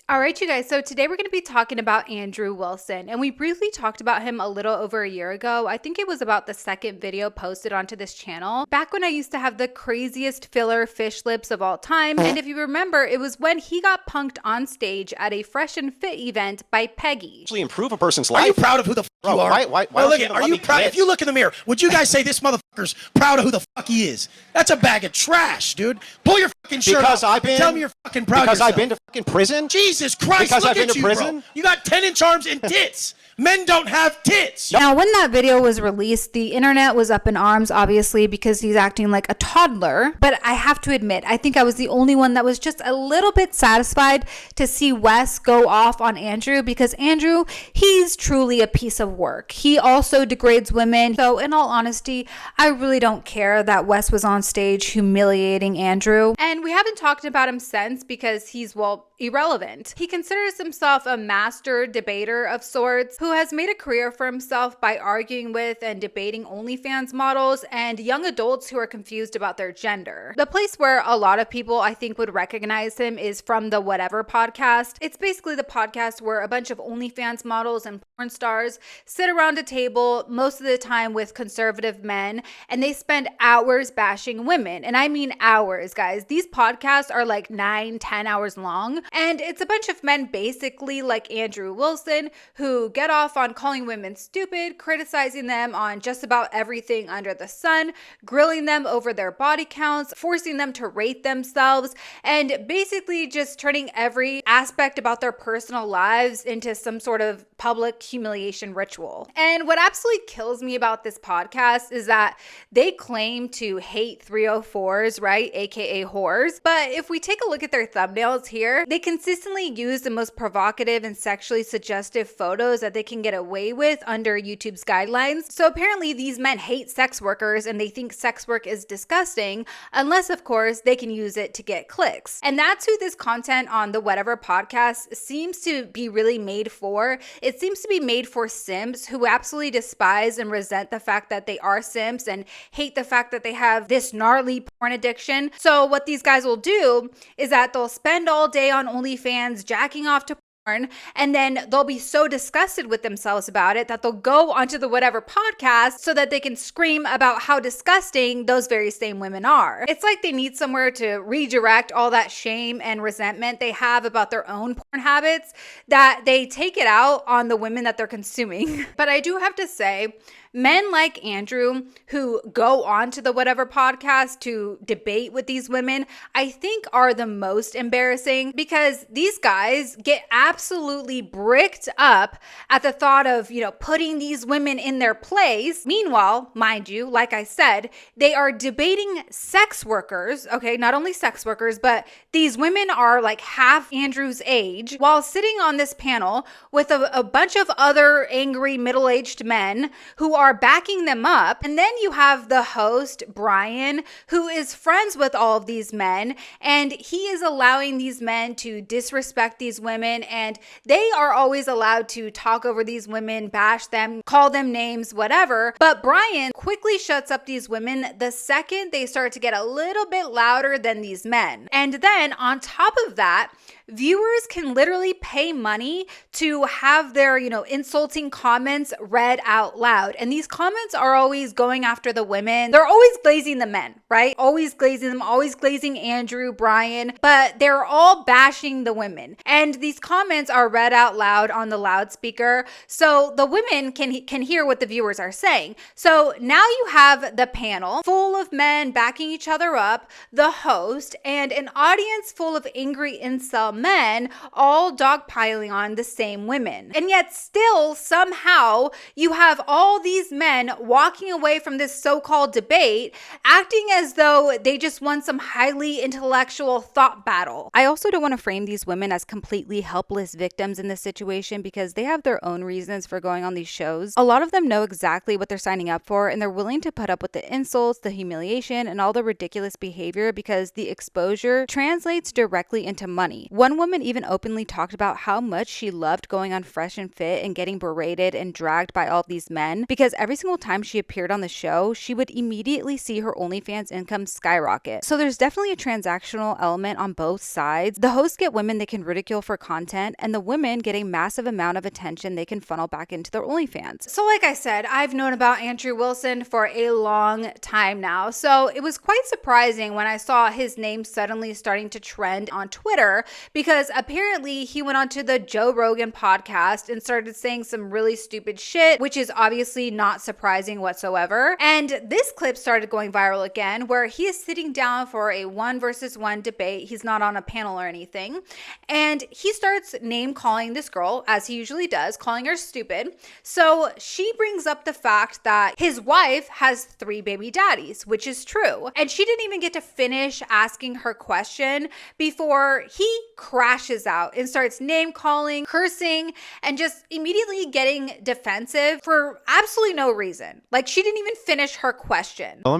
All right, you guys. So today we're going to be talking about Andrew Wilson, and we briefly talked about him a little over a year ago. I think it was about the second video posted onto this channel, back when I used to have the craziest filler fish lips of all time. And if you remember, it was when he got punked on stage at a Fresh and Fit event by Peggy. Actually improve a person's life. Are you proud of who the fuck you are? Why look at, are you proud? If you look in the mirror, would you guys say this motherfucker's proud of who the fuck he is? That's a bag of trash, dude. Pull your fucking shirt off. Tell me you're fucking proud of yourself. Because I've been to fucking prison? Jesus Christ, because look I've been at to you, prison? bro. You got 10-inch arms and tits. Men don't have tits. Now, when that video was released, the internet was up in arms, obviously, because he's acting like a toddler. But I have to admit, I think I was the only one that was just a little bit satisfied to see Wes go off on Andrew, because Andrew, he's truly a piece of work. He also degrades women. So in all honesty, I really don't care that Wes was on stage humiliating Andrew. And we haven't talked about him since because he's, well, irrelevant. He considers himself a master debater of sorts who has made a career for himself by arguing with and debating OnlyFans models and young adults who are confused about their gender. The place where a lot of people, I think, would recognize him is from the Whatever podcast. It's basically the podcast where a bunch of OnlyFans models and porn stars sit around a table most of the time with conservative men, and they spend hours bashing women. And I mean hours, guys. These podcasts are like 9-10 hours long. And it's a bunch of men basically like Andrew Wilson who get off on calling women stupid, criticizing them on just about everything under the sun, grilling them over their body counts, forcing them to rate themselves, and basically just turning every aspect about their personal lives into some sort of public humiliation ritual. And what absolutely kills me about this podcast is that they claim to hate 304s, right? AKA whores. But if we take a look at their thumbnails here, they consistently use the most provocative and sexually suggestive photos that they can get away with under YouTube's guidelines. So apparently these men hate sex workers and they think sex work is disgusting, unless of course they can use it to get clicks. And that's who this content on the Whatever podcast seems to be really made for. It seems to be made for simps who absolutely despise and resent the fact that they are simps and hate the fact that they have this gnarly porn addiction. So what these guys will do is that they'll spend all day on OnlyFans jacking off to porn, and then they'll be so disgusted with themselves about it that they'll go onto the Whatever podcast so that they can scream about how disgusting those very same women are. It's like they need somewhere to redirect all that shame and resentment they have about their own porn habits, that they take it out on the women that they're consuming. But I do have to say, men like Andrew who go on to the Whatever podcast to debate with these women, I think are the most embarrassing, because these guys get absolutely bricked up at the thought of, putting these women in their place. Meanwhile, mind you, like I said, they are debating sex workers, okay, not only sex workers, but these women are like half Andrew's age, while sitting on this panel with a bunch of other angry middle-aged men who are backing them up. And then you have the host, Brian, who is friends with all of these men, and he is allowing these men to disrespect these women, and they are always allowed to talk over these women, bash them, call them names, whatever. But Brian quickly shuts up these women the second they start to get a little bit louder than these men. And then on top of that, viewers can literally pay money to have their, insulting comments read out loud. And these comments are always going after the women. They're always glazing the men, right? Always glazing them, always glazing Andrew, Brian, but they're all bashing the women. And these comments are read out loud on the loudspeaker, so the women can hear what the viewers are saying. So now you have the panel full of men backing each other up, the host, and an audience full of angry incel men all dogpiling on the same women. And yet still, somehow, you have all these men walking away from this so-called debate, acting as though they just won some highly intellectual thought battle. I also don't want to frame these women as completely helpless victims in this situation, because they have their own reasons for going on these shows. A lot of them know exactly what they're signing up for, and they're willing to put up with the insults, the humiliation, and all the ridiculous behavior because the exposure translates directly into money. One woman even openly talked about how much she loved going on Fresh and Fit and getting berated and dragged by all these men, because because every single time she appeared on the show, she would immediately see her OnlyFans income skyrocket. So there's definitely a transactional element on both sides. The hosts get women they can ridicule for content, and the women get a massive amount of attention they can funnel back into their OnlyFans. So like I said, I've known about Andrew Wilson for a long time now. So it was quite surprising when I saw his name suddenly starting to trend on Twitter, because apparently he went onto the Joe Rogan podcast and started saying some really stupid shit, which is obviously not surprising whatsoever. And this clip started going viral again, where he is sitting down for a 1-versus-1 debate. He's not on a panel or anything. And he starts name calling this girl, as he usually does, calling her stupid. So she brings up the fact that his wife has 3 baby daddies, which is true. And she didn't even get to finish asking her question before he crashes out and starts name calling, cursing, and just immediately getting defensive for absolutely no reason. Like, she didn't even finish her question. Well,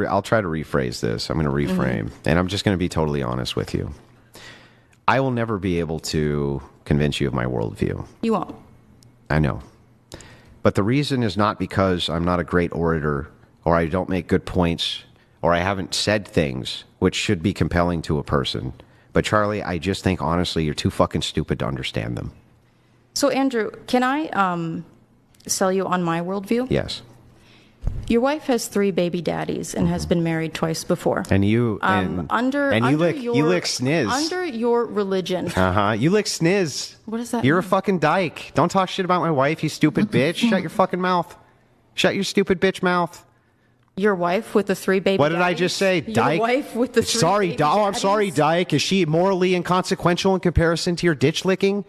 I'll try to rephrase this. I'm going to reframe, and I'm just going to be totally honest with you. I will never be able to convince you of my worldview. You won't. I know. But the reason is not because I'm not a great orator, or I don't make good points, or I haven't said things which should be compelling to a person. But Charlie, I just think honestly you're too fucking stupid to understand them. So Andrew, can I sell you on my worldview? Yes. Your wife has 3 baby daddies and has been married twice before. And you you lick sniz. Under your religion. You lick sniz. What does that You're mean? a fucking dyke. Don't talk shit about my wife, you stupid bitch. Shut your fucking mouth. Shut your stupid bitch mouth. Your wife with the 3 baby What did I daddies? just say? Dyke? Your wife with the 3 baby daddies? I'm sorry, Dyke. Is she morally inconsequential in comparison to your ditch licking?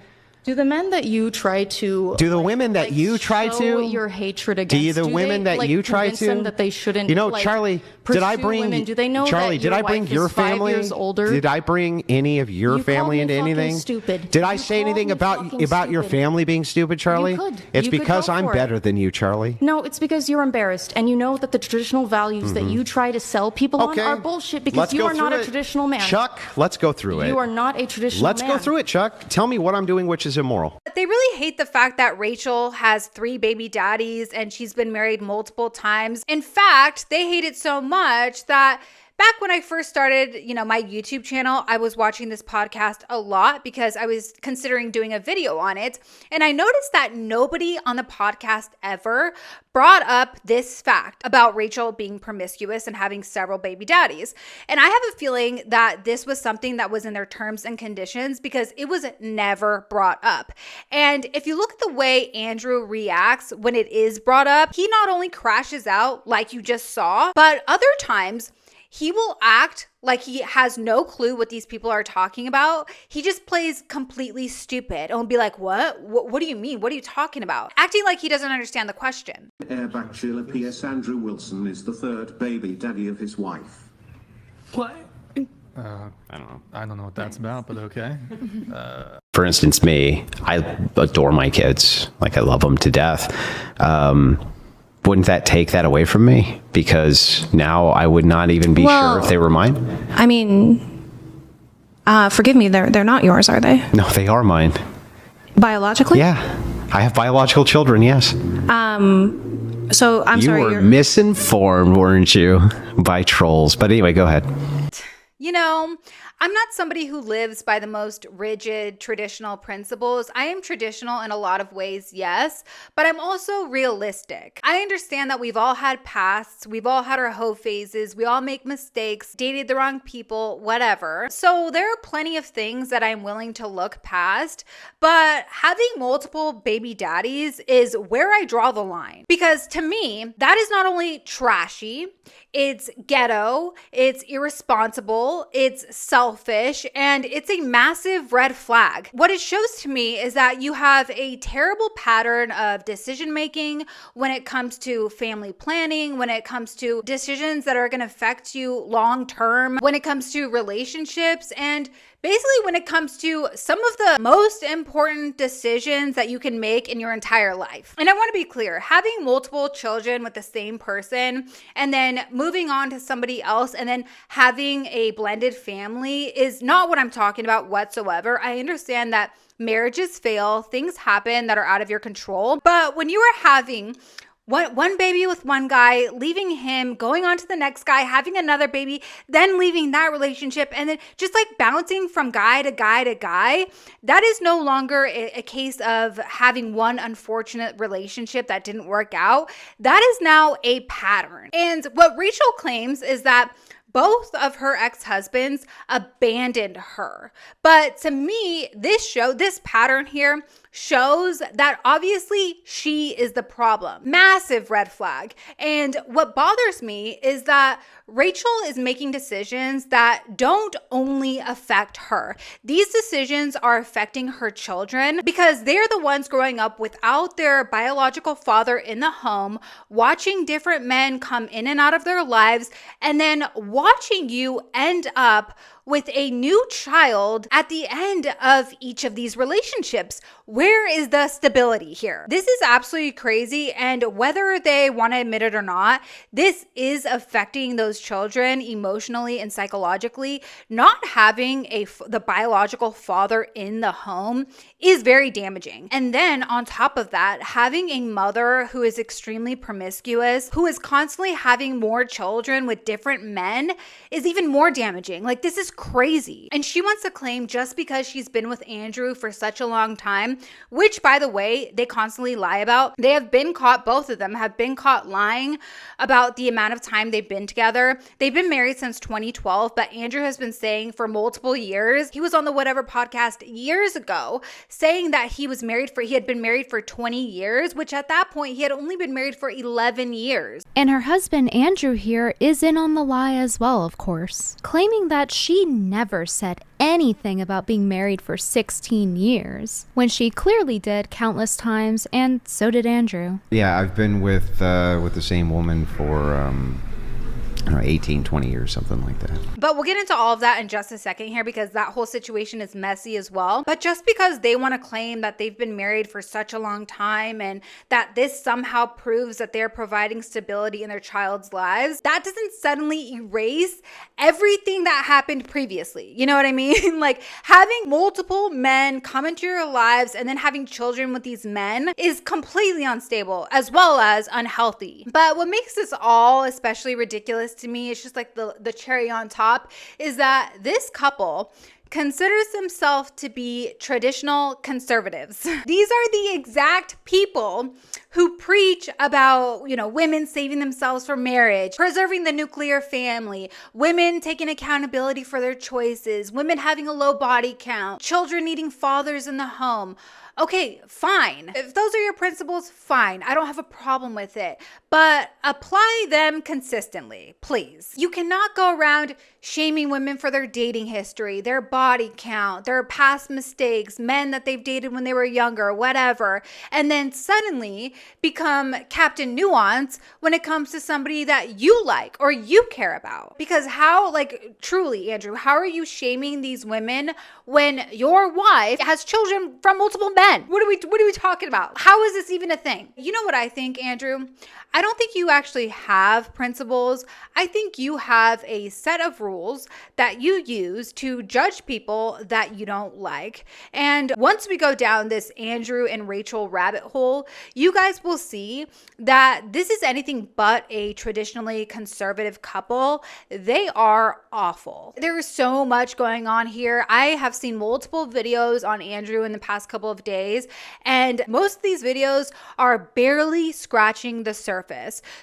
Do the men that you try to... Do the women that you try show to... your hatred against... Do the women that you try convince them to... that they shouldn't... You know, Charlie, did I bring... Women? Do they know Charlie, that did your I bring wife your is 5 family... years older? Did I bring any of your You family called me into fucking anything? stupid. Did I You say called anything me about fucking your stupid. family being stupid, Charlie? You could. It's You could because go I'm for it. better than you, Charlie. No, it's because you're embarrassed, and you know that the traditional values that you try to sell people on are bullshit, because Let's you go are not through a it. traditional man. Chuck, let's go through it. You are not a traditional Let's man. go through it, Chuck. Tell me what I'm doing which is immoral. They really hate the fact that Rachel has 3 baby daddies and she's been married multiple times. In fact, they hate it so much that back when I first started, my YouTube channel, I was watching this podcast a lot because I was considering doing a video on it. And I noticed that nobody on the podcast ever brought up this fact about Rachel being promiscuous and having several baby daddies. And I have a feeling that this was something that was in their terms and conditions because it was never brought up. And if you look at the way Andrew reacts when it is brought up, he not only crashes out like you just saw, but other times he will act like he has no clue what these people are talking about. He just plays completely stupid and will be like, what? What do you mean? What are you talking about? Acting like he doesn't understand the question. Air Bachelor P.S. Andrew Wilson is the 3rd baby daddy of his wife. What? I don't know what that's about, but okay. For instance, me, I adore my kids. Like, I love them to death. Wouldn't that take that away from me? Because now I would not even be sure if they were mine? I mean, forgive me, they're not yours, are they? No, they are mine. Biologically? Yeah. I have biological children, yes. So, I'm sorry. You were misinformed, weren't you? By trolls. But anyway, go ahead. I'm not somebody who lives by the most rigid traditional principles. I am traditional in a lot of ways, yes, but I'm also realistic. I understand that we've all had pasts, we've all had our hoe phases, we all make mistakes, dated the wrong people, whatever. So there are plenty of things that I'm willing to look past, but having multiple baby daddies is where I draw the line. Because to me, that is not only trashy, it's ghetto, it's irresponsible, it's selfish, and it's a massive red flag. What it shows to me is that you have a terrible pattern of decision making when it comes to family planning, when it comes to decisions that are going to affect you long term, when it comes to relationships, and basically when it comes to some of the most important decisions that you can make in your entire life. And I want to be clear, having multiple children with the same person and then moving on to somebody else and then having a blended family is not what I'm talking about whatsoever. I understand that marriages fail, things happen that are out of your control. But when you are having one baby with one guy, leaving him, going on to the next guy, having another baby, then leaving that relationship, and then just like bouncing from guy to guy to guy. That is no longer a case of having one unfortunate relationship that didn't work out. That is now a pattern. And what Rachel claims is that both of her ex-husbands abandoned her. But to me, this pattern here shows that obviously she is the problem. Massive red flag. And what bothers me is that Rachel is making decisions that don't only affect her. These decisions are affecting her children because they're the ones growing up without their biological father in the home, watching different men come in and out of their lives, and then watching you end up with a new child at the end of each of these relationships. Where is the stability here? This is absolutely crazy. And whether they want to admit it or not, this is affecting those children emotionally and psychologically. Not having the biological father in the home is very damaging. And then on top of that, having a mother who is extremely promiscuous, who is constantly having more children with different men, is even more damaging. Like, this is crazy. And she wants to claim just because she's been with Andrew for such a long time, which by the way, they constantly lie about. They have been caught, both of them have been caught lying about the amount of time they've been together. They've been married since 2012, but Andrew has been saying for multiple years, he was on the Whatever podcast years ago, saying that he had been married for 20 years, which at that point he had only been married for 11 years. And her husband, Andrew, here is in on the lie as well, of course, claiming that she never said anything about being married for 16 years, when she clearly did countless times, and so did Andrew. Yeah, I've been with the same woman for 18, 20 years, something like that. But we'll get into all of that in just a second here because that whole situation is messy as well. But just because they want to claim that they've been married for such a long time and that this somehow proves that they're providing stability in their child's lives, that doesn't suddenly erase everything that happened previously. You know what I mean? Like, having multiple men come into your lives and then having children with these men is completely unstable as well as unhealthy. But what makes this all especially ridiculous to me, it's just like the cherry on top, is that this couple considers themselves to be traditional conservatives. These are the exact people who preach about, women saving themselves for marriage, preserving the nuclear family, women taking accountability for their choices, women having a low body count, children needing fathers in the home. Okay, fine. If those are your principles, fine. I don't have a problem with it. But apply them consistently, please. You cannot go around shaming women for their dating history, their body count, their past mistakes, men that they've dated when they were younger, whatever, and then suddenly become Captain Nuance when it comes to somebody that you like or you care about. Because truly, Andrew, how are you shaming these women when your wife has children from multiple men? What are we talking about? How is this even a thing? You know what I think, Andrew? I don't think you actually have principles. I think you have a set of rules that you use to judge people that you don't like. And once we go down this Andrew and Rachel rabbit hole, you guys will see that this is anything but a traditionally conservative couple. They are awful. There is so much going on here. I have seen multiple videos on Andrew in the past couple of days, and most of these videos are barely scratching the surface.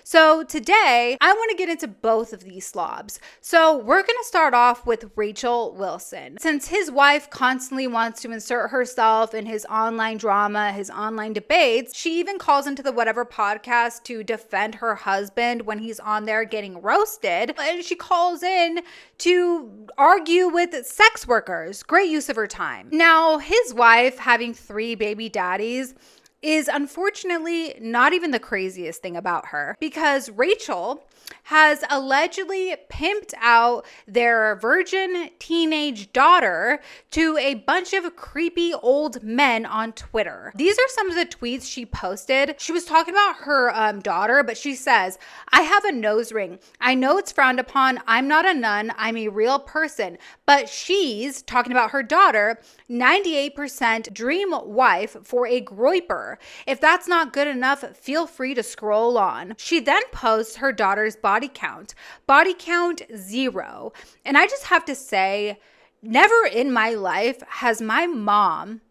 So today, I want to get into both of these slobs. So we're going to start off with Rachel Wilson. Since his wife constantly wants to insert herself in his online drama, his online debates, she even calls into the Whatever podcast to defend her husband when he's on there getting roasted. And she calls in to argue with sex workers. Great use of her time. Now, his wife having 3 baby daddies is unfortunately not even the craziest thing about her, because Rachel has allegedly pimped out their virgin teenage daughter to a bunch of creepy old men on Twitter. These are some of the tweets she posted. She was talking about her daughter, but she says, "I have a nose ring. I know it's frowned upon. I'm not a nun. I'm a real person." But she's talking about her daughter, 98% dream wife for a groiper. If that's not good enough, feel free to scroll on. She then posts her daughter's body count. Body count 0. And I just have to say, never in my life has my mom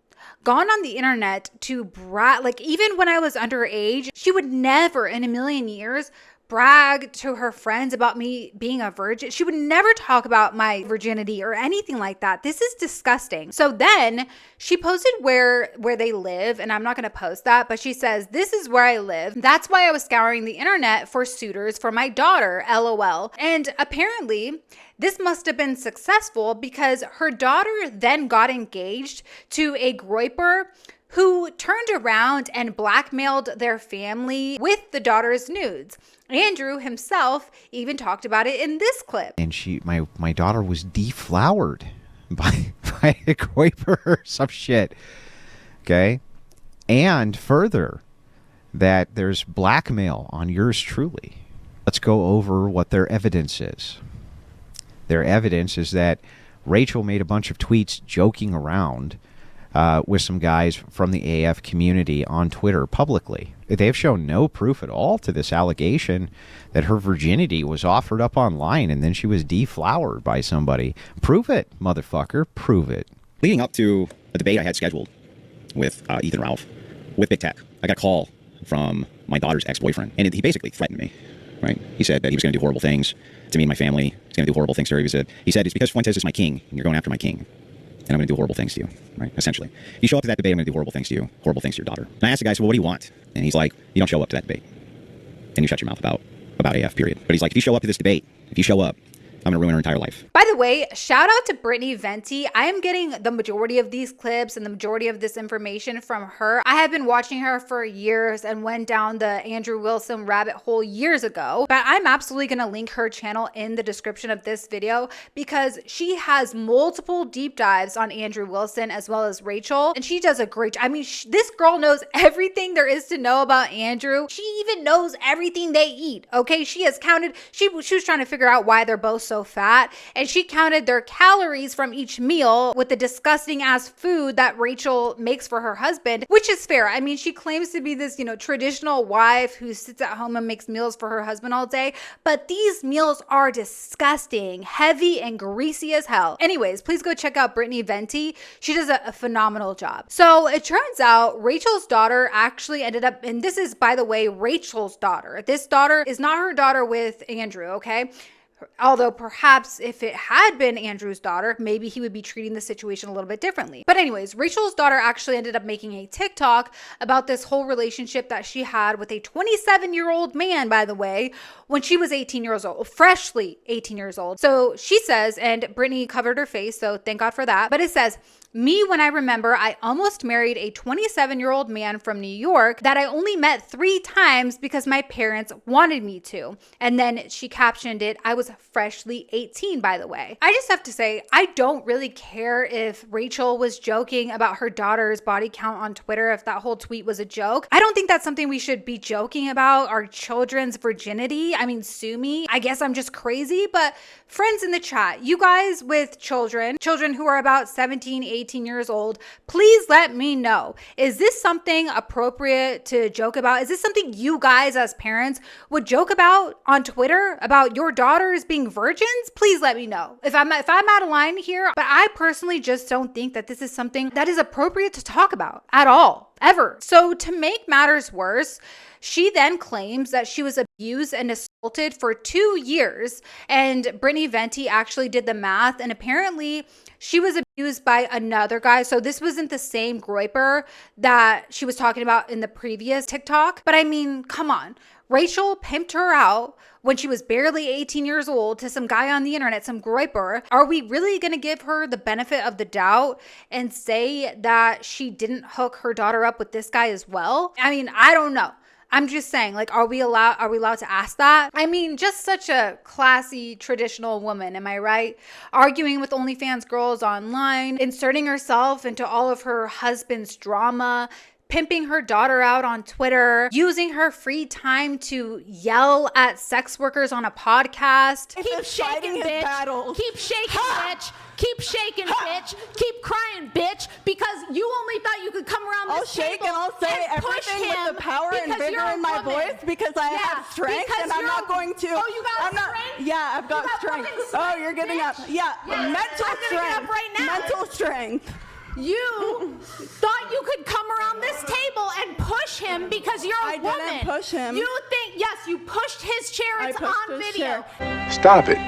gone on the internet to brag. Like, even when I was underage, she would never in a million years brag to her friends about me being a virgin. She would never talk about my virginity or anything like that. This is disgusting. So then she posted where they live, and I'm not going to post that, but she says, "This is where I live. That's why I was scouring the internet for suitors for my daughter, LOL." And apparently this must have been successful because her daughter then got engaged to a groiper who turned around and blackmailed their family with the daughter's nudes. Andrew himself even talked about it in this clip. And my daughter was deflowered by a groiper or some shit. Okay? And further, that there's blackmail on yours truly. Let's go over what their evidence is. Their evidence is that Rachel made a bunch of tweets joking around with some guys from the AF community on Twitter publicly. They've shown no proof at all to this allegation that her virginity was offered up online and then she was deflowered by somebody. Prove it, motherfucker. Prove it. Leading up to a debate I had scheduled with Ethan Ralph, with Big Tech, I got a call from my daughter's ex-boyfriend, and he basically threatened me, right? He said that he was going to do horrible things to me and my family. He's going to do horrible things to her. He said, "It's because Fuentes is my king, and you're going after my king. And I'm going to do horrible things to you," right? Essentially. If you show up to that debate, I'm going to do horrible things to you, horrible things to your daughter. And I asked the guy, "So what do you want?" And he's like, "You don't show up to that debate. And you shut your mouth about AF, period." But he's like, "If you show up to this debate, if you show up, I'm going to ruin her entire life." By the way, shout out to Brittany Venti. I am getting the majority of these clips and the majority of this information from her. I have been watching her for years and went down the Andrew Wilson rabbit hole years ago. But I'm absolutely going to link her channel in the description of this video because she has multiple deep dives on Andrew Wilson as well as Rachel. And she does a great job. I mean, this girl knows everything there is to know about Andrew. She even knows everything they eat. Okay, she has counted. She was trying to figure out why they're both so fat, and she counted their calories from each meal with the disgusting ass food that Rachel makes for her husband, which is fair. I mean, she claims to be this, traditional wife who sits at home and makes meals for her husband all day, but these meals are disgusting, heavy, and greasy as hell. Anyways, please go check out Brittany Venti. She does a phenomenal job. So it turns out Rachel's daughter actually ended up, and this is, by the way, Rachel's daughter. This daughter is not her daughter with Andrew, okay? Although perhaps if it had been Andrew's daughter, maybe he would be treating the situation a little bit differently. But anyways, Rachel's daughter actually ended up making a TikTok about this whole relationship that she had with a 27-year-old man, by the way, when she was 18 years old, freshly 18 years old. So she says, and Brittany covered her face, so thank God for that. But it says, "Me, when I remember, I almost married a 27-year-old man from New York that I only met 3 times because my parents wanted me to." And then she captioned it, "I was freshly 18, by the way." I just have to say, I don't really care if Rachel was joking about her daughter's body count on Twitter, if that whole tweet was a joke. I don't think that's something we should be joking about, our children's virginity. I mean, sue me. I guess I'm just crazy, but friends in the chat, you guys with children who are about 17, 18 years old, please let me know. Is this something appropriate to joke about? Is this something you guys as parents would joke about on Twitter about your daughters being virgins? Please let me know if I'm out of line here. But I personally just don't think that this is something that is appropriate to talk about at all, ever. So to make matters worse, she then claims that she was abused and assaulted for 2 years. And Brittany Venti actually did the math, and apparently she was abused by another guy. So this wasn't the same groiper that she was talking about in the previous TikTok. But I mean, come on. Rachel pimped her out when she was barely 18 years old to some guy on the internet, some groiper. Are we really going to give her the benefit of the doubt and say that she didn't hook her daughter up with this guy as well? I mean, I don't know. I'm just saying, like, are we allowed to ask that? I mean, just such a classy, traditional woman, am I right? Arguing with OnlyFans girls online, inserting herself into all of her husband's drama, pimping her daughter out on Twitter, using her free time to yell at sex workers on a podcast. Keep shaking, bitch. Keep shaking, bitch. Keep shaking, bitch. Keep crying, bitch. Because you only thought you could come around this table and I'll say everything with the power and vigor in my voice because I have strength and I'm not going to. Oh, you got strength? Yeah, I've got strength. Oh, you're getting up. Yeah, mental strength. Get up right now. Mental strength. You thought you could come around this table and push him because you're a woman. I didn't push him. You think, yes, you pushed his chair. It's on video. Stop it.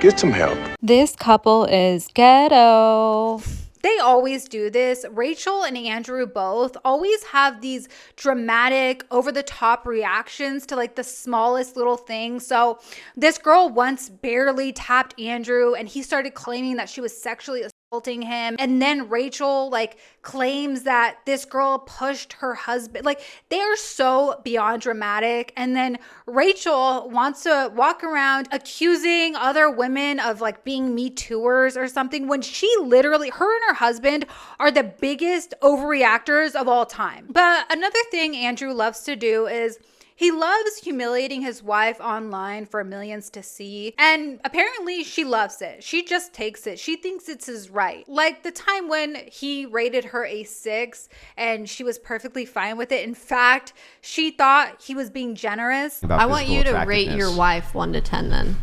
Get some help. This couple is ghetto. They always do this. Rachel and Andrew both always have these dramatic, over-the-top reactions to like the smallest little thing. So this girl once barely tapped Andrew and he started claiming that she was sexually assaulting him. And then Rachel like claims that this girl pushed her husband. Like they are so beyond dramatic. And then Rachel wants to walk around accusing other women of like being Me Tooers or something when she literally, her and her husband are the biggest overreactors of all time. But another thing Andrew loves to do is he loves humiliating his wife online for millions to see. And apparently she loves it. She just takes it. She thinks it's his right. Like the time when he rated her a 6 and she was perfectly fine with it. In fact, she thought he was being generous. I want you to rate your wife 1 to 10 then.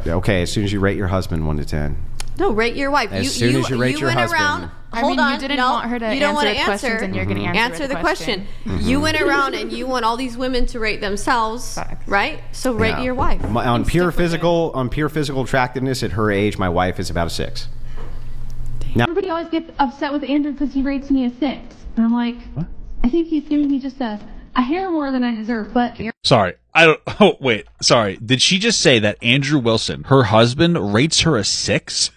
Okay, as soon as you rate your husband 1 to 10. No, rate your wife. As soon as you rate your husband. Hold on. You didn't want her to you don't answer want to questions and you're going to answer the question. You went around and you want all these women to rate themselves, right? So rate your wife. On pure physical attractiveness at her age, my wife is about a 6. Now, everybody always gets upset with Andrew because he rates me a 6. And I'm like, what? I think he's giving me just a hair more than I deserve, but... Sorry. Sorry. Did she just say that Andrew Wilson, her husband, rates her a 6?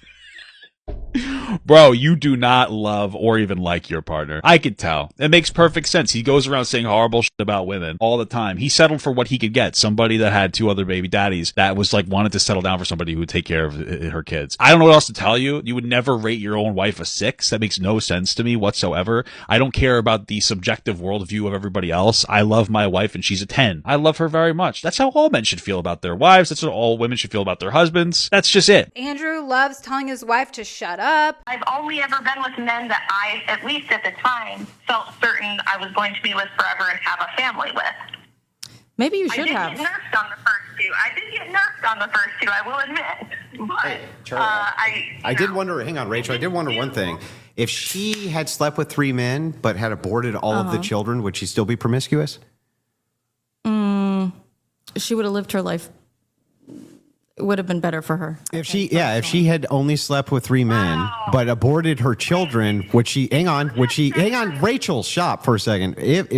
Bro, you do not love or even like your partner. I could tell. It makes perfect sense. He goes around saying horrible shit about women all the time. He settled for what he could get. Somebody that had 2 other baby daddies that was like wanted to settle down for somebody who would take care of her kids. I don't know what else to tell you. You would never rate your own wife a 6. That makes no sense to me whatsoever. I don't care about the subjective worldview of everybody else. I love my wife and she's a 10. I love her very much. That's how all men should feel about their wives. That's what all women should feel about their husbands. That's just it. Andrew loves telling his wife to shut up. I've only ever been with men that I, at least at the time, felt certain I was going to be with forever and have a family with. Maybe you should have. I did get nursed on the first two. I will admit. But hey, Charlie, I did wonder, hang on, Rachel, I did wonder one thing. If she had slept with 3 men but had aborted all of the children, would she still be promiscuous? She would have lived her life. It would have been better for her. If she had only slept with 3 men, but aborted her children, would she, Rachel, stop for a second.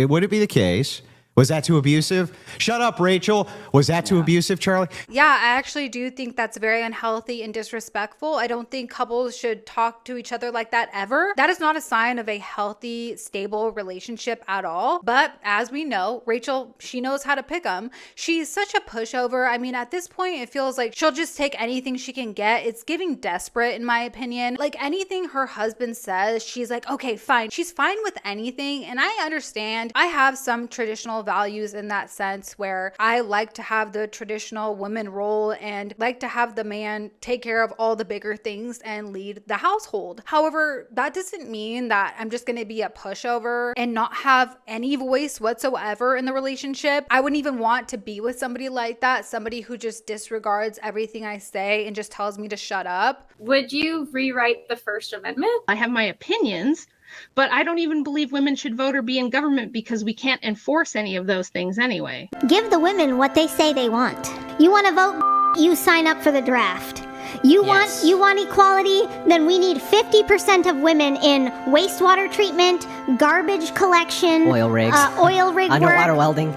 Would it be the case? Was that too abusive? Shut up, Rachel. Was that too abusive, Charlie? Yeah, I actually do think that's very unhealthy and disrespectful. I don't think couples should talk to each other like that ever. That is not a sign of a healthy, stable relationship at all. But as we know, Rachel, she knows how to pick them. She's such a pushover. I mean, at this point, it feels like she'll just take anything she can get. It's giving desperate, in my opinion. Like anything her husband says, she's like, okay, fine. She's fine with anything. And I understand. I have some traditional values in that sense where I like to have the traditional woman role and like to have the man take care of all the bigger things and lead the household. However, that doesn't mean that I'm just going to be a pushover and not have any voice whatsoever in the relationship. I wouldn't even want to be with somebody like that, somebody who just disregards everything I say and just tells me to shut up. Would you rewrite the First Amendment? I have my opinions, but I don't even believe women should vote or be in government because we can't enforce any of those things anyway. Give the women what they say they want. You want to vote? You sign up for the draft. You want equality? Then we need 50% of women in wastewater treatment, garbage collection, oil rig underwater work, welding.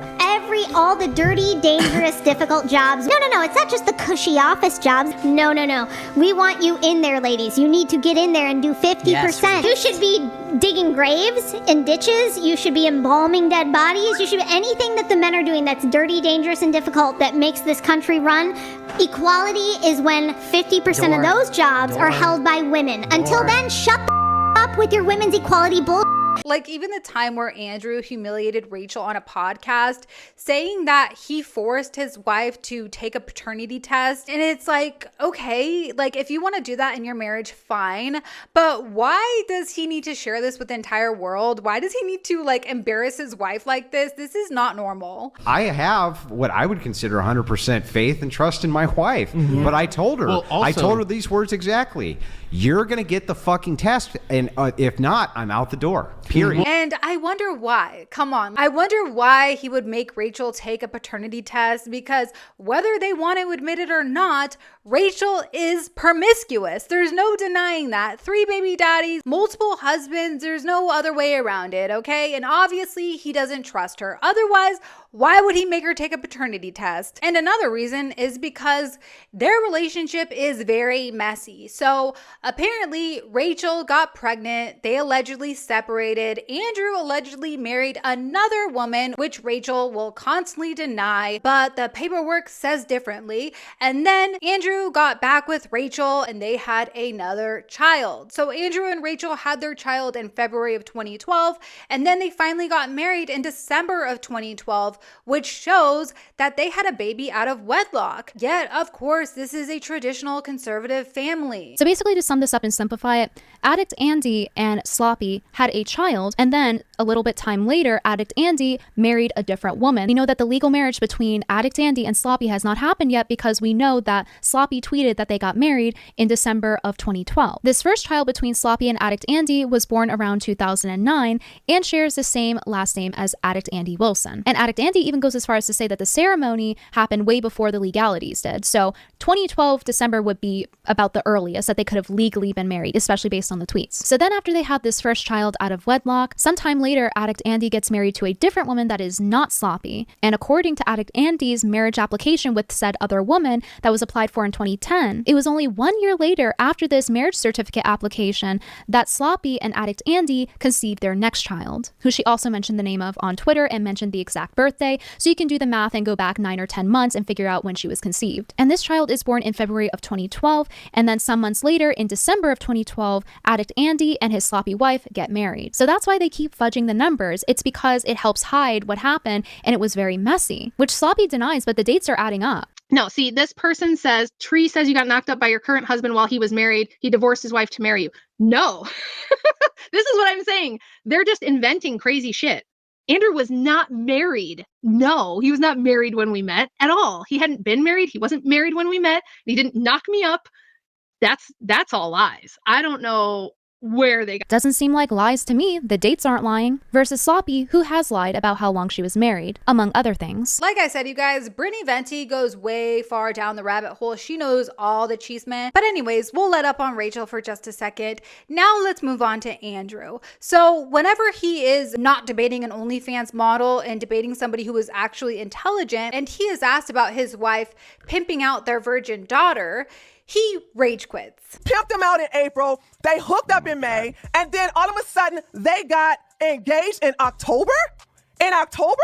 All the dirty, dangerous, difficult jobs. No, it's not just the cushy office jobs. No. We want you in there, ladies. You need to get in there and do 50%. Yes. You should be digging graves in ditches. You should be embalming dead bodies. You should be anything that the men are doing that's dirty, dangerous, and difficult that makes this country run. Equality is when 50% of those jobs are held by women. Until then, shut the up with your women's equality bull. Like, even the time where Andrew humiliated Rachel on a podcast, saying that he forced his wife to take a paternity test. And it's like, okay, like, if you want to do that in your marriage, fine. But why does he need to share this with the entire world? Why does he need to, like, embarrass his wife like this? This is not normal. I have what I would consider 100% faith and trust in my wife. But I told her, I told her these words exactly. You're going to get the fucking test. And if not, I'm out the door. Period. And I wonder why. Come on. I wonder why he would make Rachel take a paternity test, because whether they want to admit it or not, Rachel is promiscuous. There's no denying that. 3 baby daddies, multiple husbands. There's no other way around it, okay? And obviously he doesn't trust her. Otherwise, why would he make her take a paternity test? And another reason is because their relationship is very messy. So apparently Rachel got pregnant. They allegedly separated. Andrew allegedly married another woman, which Rachel will constantly deny, but the paperwork says differently. And then Andrew got back with Rachel and they had another child. So Andrew and Rachel had their child in February of 2012, and then they finally got married in December of 2012, which shows that they had a baby out of wedlock. Yet, of course, this is a traditional conservative family. So basically, to sum this up and simplify it, Addict Andy and Sloppy had a child, and then a little bit time later, Addict Andy married a different woman. We know that the legal marriage between Addict Andy and Sloppy has not happened yet, because we know that Sloppy tweeted that they got married in December of 2012. This first child between Sloppy and Addict Andy was born around 2009 and shares the same last name as Addict Andy Wilson. And Addict Andy even goes as far as to say that the ceremony happened way before the legalities did. So 2012 December would be about the earliest that they could have legally been married, especially based on the tweets. So then after they had this first child out of wedlock, sometime later, Addict Andy gets married to a different woman that is not Sloppy. And according to Addict Andy's marriage application with said other woman that was applied for in 2010, it was only 1 year later after this marriage certificate application that Sloppy and Addict Andy conceived their next child, who she also mentioned the name of on Twitter and mentioned the exact birthday. So you can do the math and go back 9 or 10 months and figure out when she was conceived. And this child is born in February of 2012. And then some months later, in December of 2012, Addict Andy and his sloppy wife get married. So that's why they keep fudging the numbers. It's because it helps hide what happened, and it was very messy, which Sloppy denies, but the dates are adding up. No, see, this person says, Tree says you got knocked up by your current husband while he was married. He divorced his wife to marry you. No, this is what I'm saying. They're just inventing crazy shit. Andrew was not married. No, he was not married when we met at all. He hadn't been married. He wasn't married when we met. He didn't knock me up. That's all lies. I don't know where they got. Doesn't seem like lies to me. The dates aren't lying. Versus Sloppy, who has lied about how long she was married, among other things. Like I said, you guys, Brittany Venti goes way far down the rabbit hole. She knows all the chisme. But anyways, we'll let up on Rachel for just a second. Now let's move on to Andrew. So whenever he is not debating an OnlyFans model and debating somebody who is actually intelligent, and he is asked about his wife pimping out their virgin daughter, he rage quits. Pimped them out in April, they hooked up in May, and then all of a sudden they got engaged in October? In October?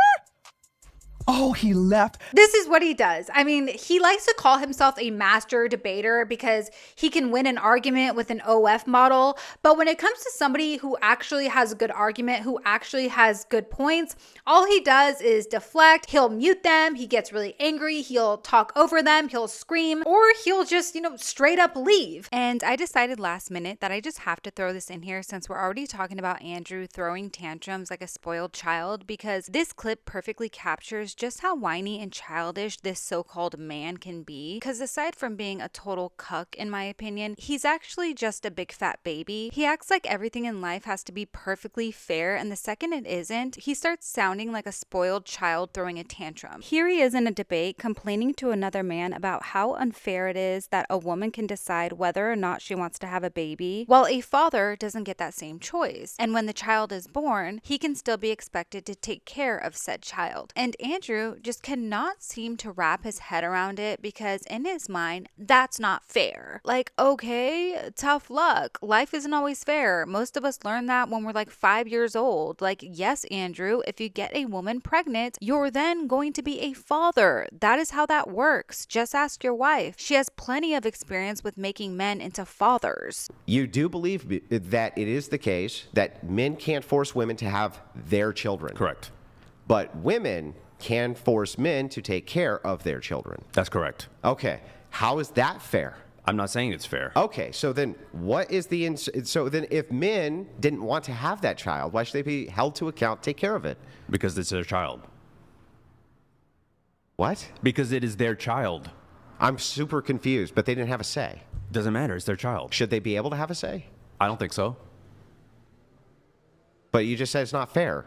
Oh, he left. This is what he does. I mean, he likes to call himself a master debater because he can win an argument with an OF model. But when it comes to somebody who actually has a good argument, who actually has good points, all he does is deflect. He'll mute them. He gets really angry. He'll talk over them. He'll scream, or he'll just, straight up leave. And I decided last minute that I just have to throw this in here since we're already talking about Andrew throwing tantrums like a spoiled child, because this clip perfectly captures just how whiny and childish this so-called man can be. Because aside from being a total cuck, in my opinion, he's actually just a big fat baby. He acts like everything in life has to be perfectly fair, and the second it isn't, he starts sounding like a spoiled child throwing a tantrum. Here he is in a debate complaining to another man about how unfair it is that a woman can decide whether or not she wants to have a baby, while a father doesn't get that same choice. And when the child is born, he can still be expected to take care of said child. And Andrew Andrew just cannot seem to wrap his head around it because in his mind, that's not fair. Like, okay, tough luck. Life isn't always fair. Most of us learn that when we're like 5 years old. Like, yes, Andrew, if you get a woman pregnant, you're then going to be a father. That is how that works. Just ask your wife. She has plenty of experience with making men into fathers. You do believe that it is the case that men can't force women to have their children. Correct. But women can force men to take care of their children. That's correct. Okay. How is that fair? I'm not saying it's fair. Okay. So then what is the... So then if men didn't want to have that child, why should they be held to account, take care of it? Because it's their child. What? Because it is their child. I'm super confused, but they didn't have a say. Doesn't matter. It's their child. Should they be able to have a say? I don't think so. But you just said it's not fair.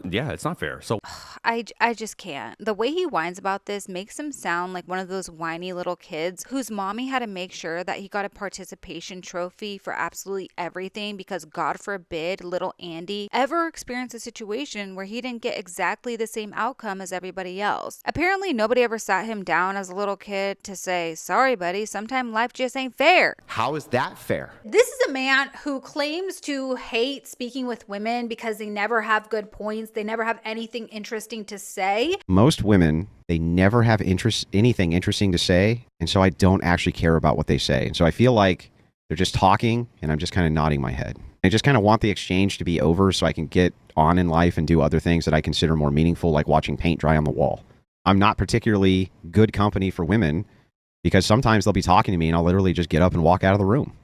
Yeah, it's not fair. So I just can't. The way he whines about this makes him sound like one of those whiny little kids whose mommy had to make sure that he got a participation trophy for absolutely everything because God forbid little Andy ever experienced a situation where he didn't get exactly the same outcome as everybody else. Apparently nobody ever sat him down as a little kid to say, sorry buddy, sometimes life just ain't fair. How is that fair? This is a man who claims to hate speaking with women because they never have good points. They never have anything interesting to say. Most women, they never have anything interesting to say, and so I don't actually care about what they say. And so I feel like they're just talking, and I'm just kind of nodding my head. I just kind of want the exchange to be over so I can get on in life and do other things that I consider more meaningful, like watching paint dry on the wall. I'm not particularly good company for women because sometimes they'll be talking to me, and I'll literally just get up and walk out of the room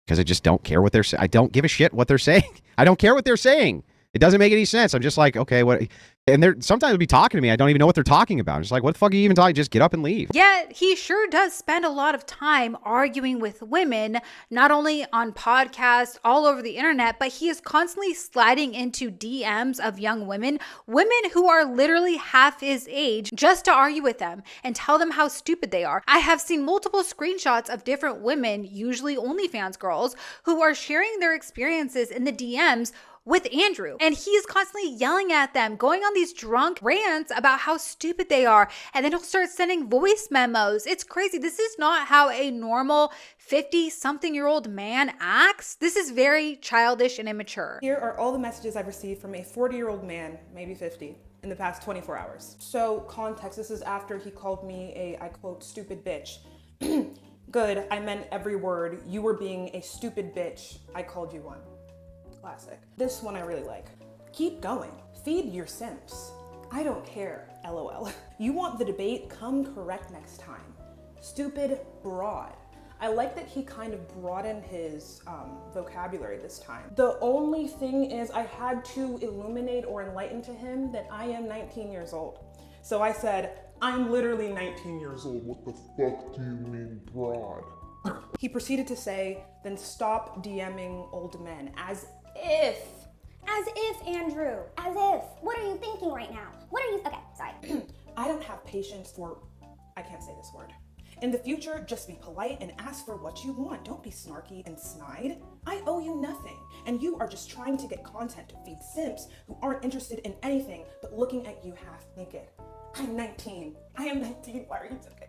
because I just don't care what they're saying. I don't give a shit what they're saying. I don't care what they're saying. It doesn't make any sense. I'm just like, okay, what? And they're sometimes they'll be talking to me. I don't even know what they're talking about. I'm just like, what the fuck are you even talking? Just get up and leave. Yet he sure does spend a lot of time arguing with women, not only on podcasts, all over the internet, but he is constantly sliding into DMs of young women who are literally half his age, just to argue with them and tell them how stupid they are. I have seen multiple screenshots of different women, usually OnlyFans girls, who are sharing their experiences in the DMs with Andrew. And he is constantly yelling at them, going on these drunk rants about how stupid they are. And then he'll start sending voice memos. It's crazy. This is not how a normal 50-something-year-old man acts. This is very childish and immature. Here are all the messages I've received from a 40-year-old man, maybe 50, in the past 24 hours. So context, this is after he called me a, I quote, stupid bitch. Good, I meant every word. You were being a stupid bitch. I called you one. Classic. This one I really like. Keep going. Feed your simps. I don't care, LOL. You want the debate? Come correct next time. Stupid broad. I like that he kind of broadened his vocabulary this time. The only thing is I had to illuminate or enlighten to him that I am 19 years old. So I said, I'm literally 19 years old. What the fuck do you mean broad? He proceeded to say, then stop DMing old men, as if. As if, Andrew. As if. What are you thinking right now? What are you... Okay, sorry. I don't have patience for... I can't say this word. In the future, just be polite and ask for what you want. Don't be snarky and snide. I owe you nothing. And you are just trying to get content to feed simps who aren't interested in anything but looking at you half naked. I'm 19. I am 19. Why are you joking?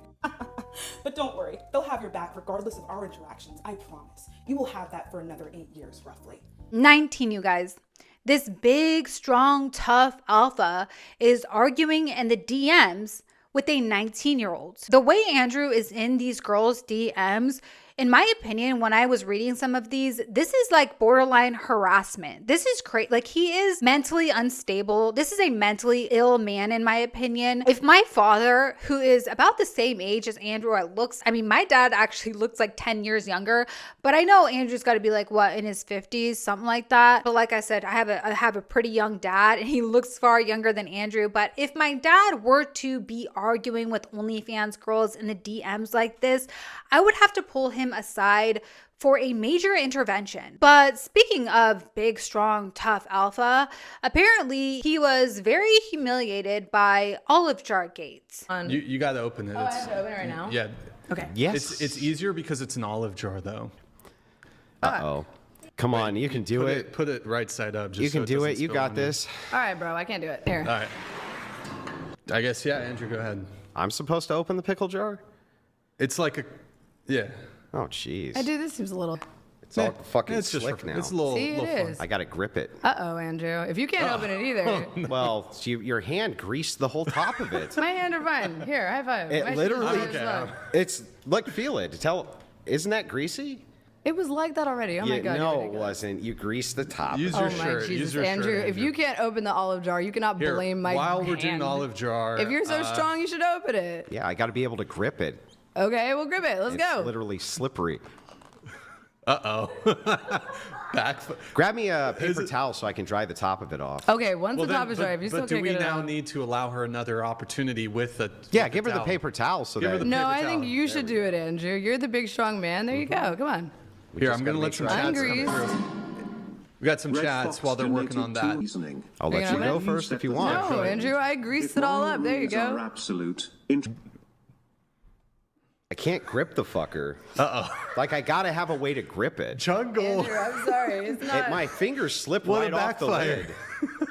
But don't worry. They'll have your back regardless of our interactions. I promise. You will have that for another 8 years, roughly. 19, you guys. This big, strong, tough alpha is arguing in the DMs with a 19-year-old. The way Andrew is in these girls' DMs, in my opinion, when I was reading some of these, this is like borderline harassment. This is crazy. Like, he is mentally unstable. This is a mentally ill man, in my opinion. If my father, who is about the same age as Andrew, my dad actually looks like 10 years younger, but I know Andrew's got to be like, what, in his 50s, something like that. But like I said, I have a pretty young dad, and he looks far younger than Andrew. But if my dad were to be arguing with OnlyFans girls in the DMs like this, I would have to pull him aside for a major intervention. But speaking of big, strong, tough alpha, apparently he was very humiliated by Olive Jar Gates. You got to open it. Oh, I have to open it right now? Yeah. Okay. Yes. It's easier because it's an olive jar, though. Uh-oh. Come on, you can do it. Put it right side up. Just You can so do it. You spill got on you. this. All right, bro. I can't do it. Here. All right. I guess, yeah, Andrew, go ahead. I'm supposed to open the pickle jar? It's like a, yeah. Oh, jeez. I do. This seems a little. It's all fucking It's just slick for- now. it's a little- See, it is. I gotta grip it. Uh-oh, Andrew. If you can't open it either. Well, your hand greased the whole top of it. My hand are fine. Here, high five. It My literally, shoes are fine. it's like, feel it. Isn't that greasy? It was like that already. Oh my God. No, you're it ridiculous. wasn't. You greased the top. Use Oh your my shirt. Jesus, Use your Andrew. shirt, If you can't open the olive jar, you cannot Here, blame my while we're hand. doing the olive jar. If you're so strong, you should open it. Yeah, I gotta be able to grip it. Okay, we'll grip it. Let's It's go. literally slippery. Uh-oh. Grab me a paper towel so I can dry the top of it off. Okay, once the top is dry, if you still But do can't we get it now out. need to allow her another opportunity with the Yeah, with give her the towel? paper towel so Give her that. the No, paper I think towel. you should do it, Andrew. You're the big strong man. There you go. Come on. Here, just I'm going to gotta let make some sure I chats Ungrease. come through. We got some Red chats Fox while they're working donated on that. reasoning. I'll let you go first if you want. No, Andrew, I greased it all up. There you go. Absolute. I can't grip the fucker. Uh-oh. Like, I gotta have a way to grip it. Jungle. Andrew, I'm sorry. It's not. My fingers slip What a right off the backfire.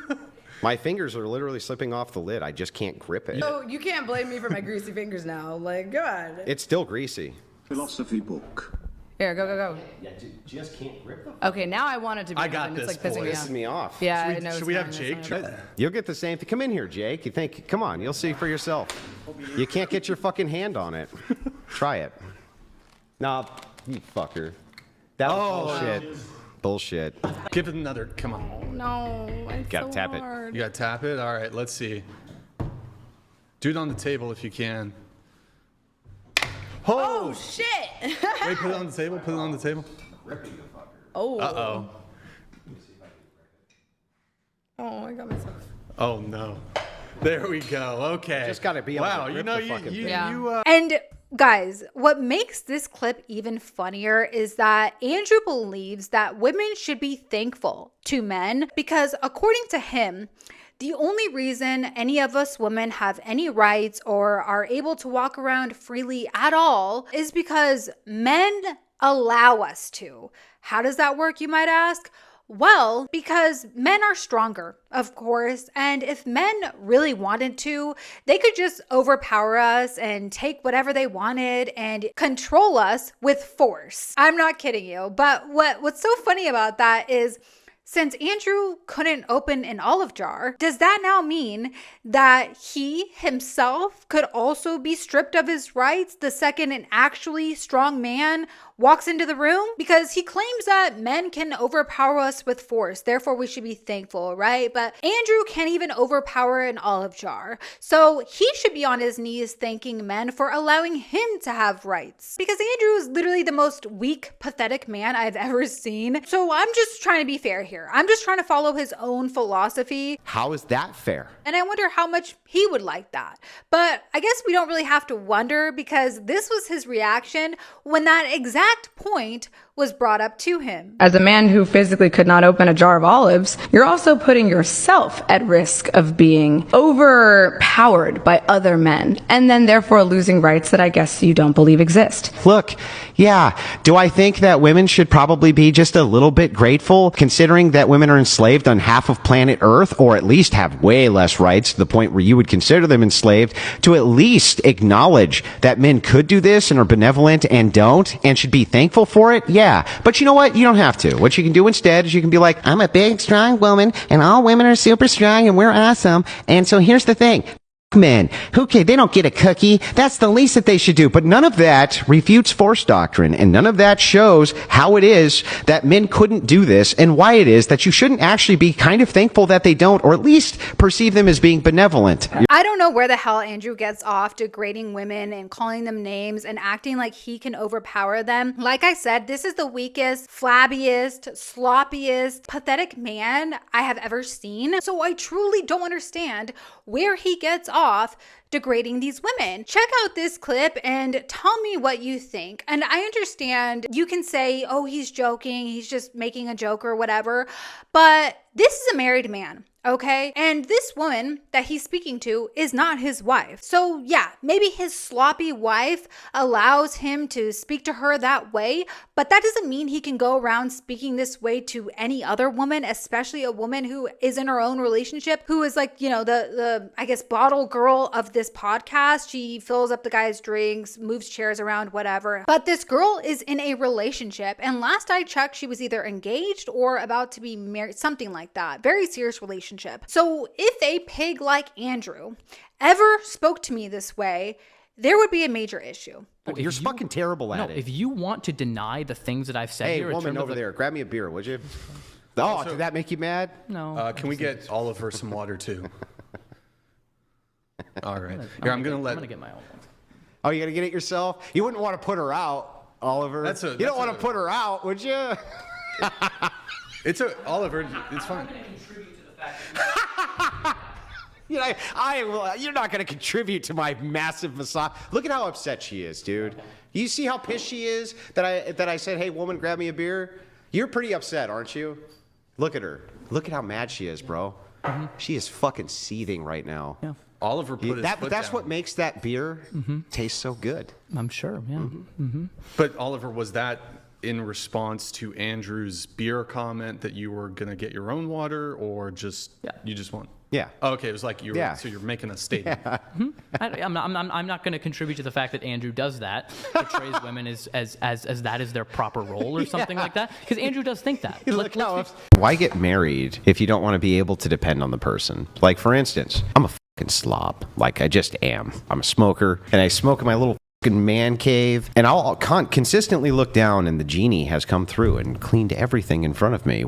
lid. My fingers are literally slipping off the lid. I just can't grip it. Oh, you can't blame me for my greasy fingers now. Like, go on. It's still greasy. Philosophy book. Here, go, go, go. Yeah, just can't grip them. Okay, now I want it to be I got open. It's this, like pissing boys. me off. Pisses me off. Yeah, Should I know. should it's we have fine, Jake it's try fine. that? You'll get the same thing. Come in here, Jake. You think? Come on, you'll see for yourself. You can't get your fucking hand on it. Try it. Nah, you fucker. That was bullshit. Bullshit. Give it another. Come on. No, it's Gotta so tap it. hard. You got to tap it? All right, let's see. Do it on the table if you can. Oh, shit. Wait, put it on the table. Put it on the table. Oh. Uh-oh. Oh, I got myself. Oh, no. There we go. Okay. Just gotta be able to wow, grip you know, the fucking thing. Yeah. And guys, what makes this clip even funnier is that Andrew believes that women should be thankful to men because, according to him, the only reason any of us women have any rights or are able to walk around freely at all is because men allow us to. How does that work, you might ask? Well, because men are stronger, of course, and if men really wanted to, they could just overpower us and take whatever they wanted and control us with force. I'm not kidding you, but what's so funny about that is since Andrew couldn't open an olive jar, does that now mean that he himself could also be stripped of his rights the second an actually strong man walks into the room? Because he claims that men can overpower us with force, therefore we should be thankful, right? But Andrew can't even overpower an olive jar. So he should be on his knees thanking men for allowing him to have rights. Because Andrew is literally the most weak, pathetic man I've ever seen. So I'm just trying to be fair here. I'm just trying to follow his own philosophy. How is that fair? And I wonder how much he would like that. But I guess we don't really have to wonder because this was his reaction when that exact point was brought up to him. As a man who physically could not open a jar of olives, you're also putting yourself at risk of being overpowered by other men and then therefore losing rights that I guess you don't believe exist. Look, yeah, do I think that women should probably be just a little bit grateful considering that women are enslaved on half of planet Earth, or at least have way less rights to the point where you would consider them enslaved, to at least acknowledge that men could do this and are benevolent and don't and should be thankful for it? Yeah, but you know what? You don't have to. What you can do instead is you can be like, I'm a big, strong woman and all women are super strong and we're awesome. And so here's the thing. Men, they don't get a cookie. That's the least that they should do. But none of that refutes force doctrine, and none of that shows how it is that men couldn't do this and why it is that you shouldn't actually be kind of thankful that they don't, or at least perceive them as being benevolent. I don't know where the hell Andrew gets off degrading women and calling them names and acting like he can overpower them. Like I said, this is the weakest, flabbiest, sloppiest, pathetic man I have ever seen. So I truly don't understand where he gets off degrading these women. Check out this clip and tell me what you think. And I understand you can say, oh, he's joking, he's just making a joke or whatever, but this is a married man. Okay. And this woman that he's speaking to is not his wife. So yeah, maybe his sloppy wife allows him to speak to her that way, but that doesn't mean he can go around speaking this way to any other woman, especially a woman who is in her own relationship, who is like, the I guess, bottle girl of this podcast. She fills up the guy's drinks, moves chairs around, whatever. But this girl is in a relationship. And last I checked, she was either engaged or about to be married, something like that. Very serious relationship. So if a pig like Andrew ever spoke to me this way, there would be a major issue. You're fucking terrible at it. If you want to deny the things that I've said hey, here, in woman terms over of there, grab me a beer, would you? Oh, did that make you mad? No. Can we get Oliver some water too? All right. Here, I'm gonna get my own one. Oh, you gonna get it yourself? You wouldn't want to put her out, Oliver. You don't want to put her out, would you? Oliver. It's fine. You're not going to contribute to my massive massage. Look at how upset she is, dude. You see how pissed she is that I said, hey, woman, grab me a beer? You're pretty upset, aren't you? Look at her. Look at how mad she is, bro. Mm-hmm. She is fucking seething right now. Yeah. Oliver put his foot That's down. what makes that beer taste so good. I'm sure, yeah. Mm-hmm. But Oliver, was that in response to Andrew's beer comment that you were gonna get your own water, or you just want? Yeah. Oh, okay, it was like so you're making a statement. Yeah. I'm not going to contribute to the fact that Andrew does that, portrays women as that is their proper role or something like that, because Andrew does think that. Why get married if you don't want to be able to depend on the person? Like, for instance, I'm a fucking slob. Like, I just am. I'm a smoker, and I smoke in my little fucking man cave, and I'll consistently look down, and the genie has come through and cleaned everything in front of me.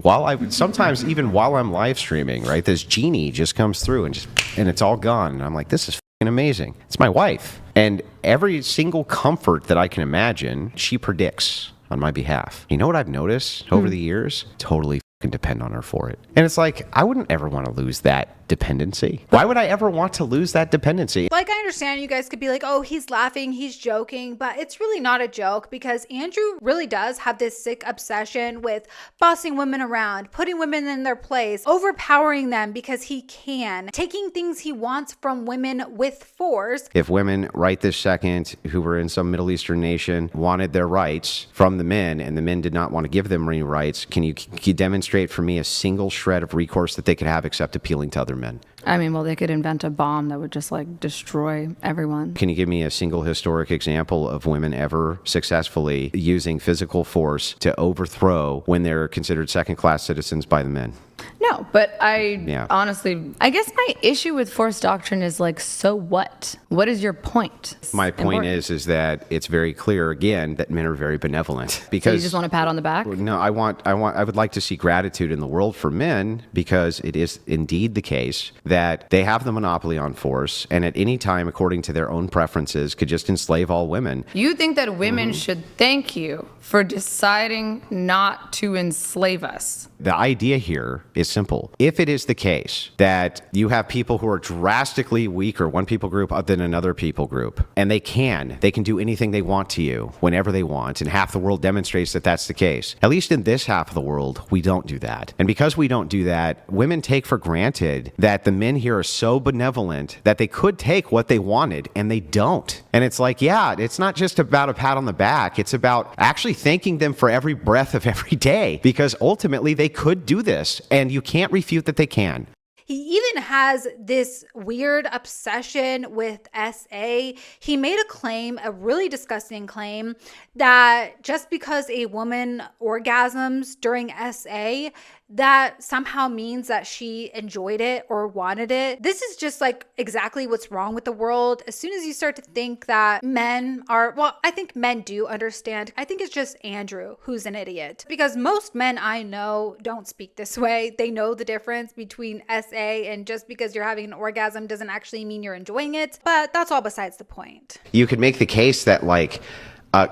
Sometimes even while I'm live streaming, right, this genie just comes through and it's all gone. And I'm like, this is fucking amazing. It's my wife. And every single comfort that I can imagine, she predicts on my behalf. You know what I've noticed over the years? Totally fucking depend on her for it. And it's like, I wouldn't ever want to lose that dependency. Why would I ever want to lose that dependency? Like, I understand you guys could be like, oh, he's laughing, he's joking, but it's really not a joke, because Andrew really does have this sick obsession with bossing women around, putting women in their place, overpowering them because he can, taking things he wants from women with force. If women right this second who were in some Middle Eastern nation wanted their rights from the men, and the men did not want to give them any rights, can you demonstrate for me a single shred of recourse that they could have except appealing to other men? I mean, well, they could invent a bomb that would just like destroy everyone. Can you give me a single historic example of women ever successfully using physical force to overthrow when they're considered second-class citizens by the men? No, but honestly, I guess my issue with force doctrine is like, so what? What is your point? My point is that it's very clear again that men are very benevolent. Because so you just want a pat on the back? No, I would like to see gratitude in the world for men, because it is indeed the case that they have the monopoly on force, and at any time, according to their own preferences, could just enslave all women. You think that women should thank you for deciding not to enslave us? The idea here is simple. If it is the case that you have people who are drastically weaker, one people group than another people group, and they can do anything they want to you whenever they want, and half the world demonstrates that that's the case. At least in this half of the world, we don't do that. And because we don't do that, women take for granted that the men here are so benevolent that they could take what they wanted, and they don't. And it's like, yeah, it's not just about a pat on the back. It's about actually thanking them for every breath of every day, because ultimately they could do this, and you can't refute that they can. He even has this weird obsession with SA. He made a claim, a really disgusting claim, that just because a woman orgasms during SA, that somehow means that she enjoyed it or wanted it. This is just like exactly what's wrong with the world. As soon as you start to think that men are, well, I think men do understand. I think it's just Andrew who's an idiot, because most men I know don't speak this way. They know the difference between SA and just because you're having an orgasm doesn't actually mean you're enjoying it. But that's all besides the point. You could make the case that like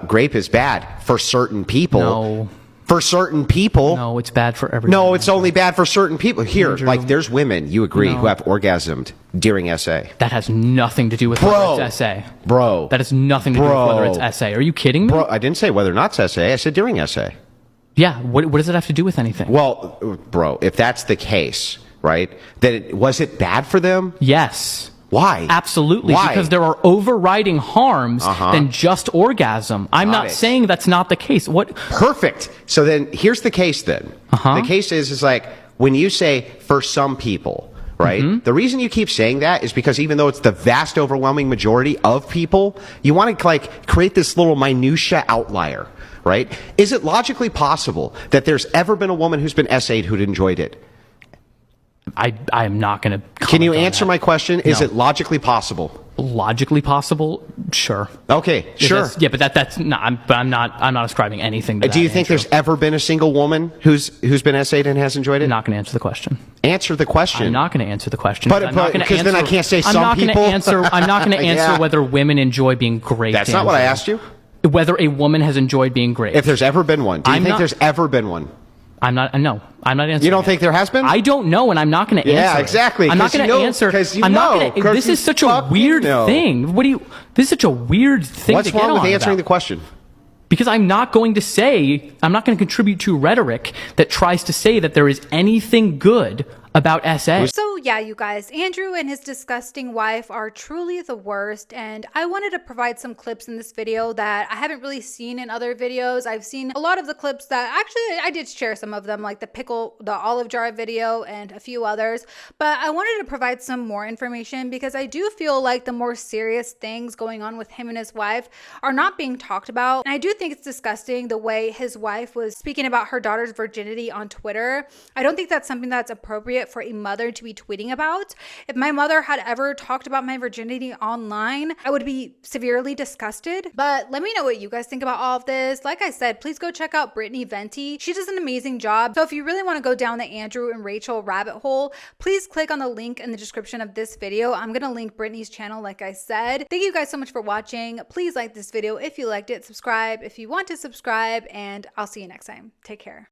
grape is bad for certain people. No. For certain people. No, it's bad for everyone. No, it's only bad for certain people. Here, Andrew. like there's women, you agree, who have orgasmed during SA. That has nothing to do with whether it's SA. Bro. That has nothing to do with whether it's SA. Are you kidding me? Bro, I didn't say whether or not it's SA. I said during SA. Yeah. What does it have to do with anything? Well, bro, if that's the case, right, then was it bad for them? Yes. Why? Absolutely. Why? Because there are overriding harms than just orgasm. I'm Got not it. saying that's not the case. What? Perfect. So then here's the case then. The case is like when you say for some people, right? The reason you keep saying that is because even though it's the vast overwhelming majority of people, you want to like create this little minutia outlier, right? Is it logically possible that there's ever been a woman who's been SA'd who'd enjoyed it? I am not going to. Can you answer my question? Is it logically possible? Logically possible? Sure. Okay, sure. Yeah, but that's not. I'm not ascribing anything to that. Do you think there's ever been a single woman who's been SA'd and has enjoyed it? I'm not going to answer the question. Answer the question. I'm not going to answer the question. But because then I can't say some people. I'm not going to answer Yeah. whether women enjoy being great. That's not what I asked you. Whether a woman has enjoyed being great. If there's ever been one, do you think there's ever been one? I'm not. No, I'm not answering. You don't think there has been? I don't know, and I'm not going to answer. Yeah, exactly. I'm not going to answer. I'm not going to. This is such a weird thing. This is such a weird thing. What's wrong with answering the question? Because I'm not going to contribute to rhetoric that tries to say that there is anything good about SA. So yeah, you guys, Andrew and his disgusting wife are truly the worst, and I wanted to provide some clips in this video that I haven't really seen in other videos. I've seen a lot of the clips that actually I did share some of them, like the olive jar video and a few others, but I wanted to provide some more information because I do feel like the more serious things going on with him and his wife are not being talked about. And I do think it's disgusting the way his wife was speaking about her daughter's virginity on Twitter. I don't think that's something that's appropriate for a mother to be tweeting about. If my mother had ever talked about my virginity online, I would be severely disgusted. But let me know what you guys think about all of this. Like I said, please go check out Brittany Venti. She does an amazing job. So if you really want to go down the Andrew and Rachel rabbit hole, please click on the link in the description of this video. I'm going to link Brittany's channel, like I said. Thank you guys so much for watching. Please like this video if you liked it. Subscribe if you want to subscribe, and I'll see you next time. Take care.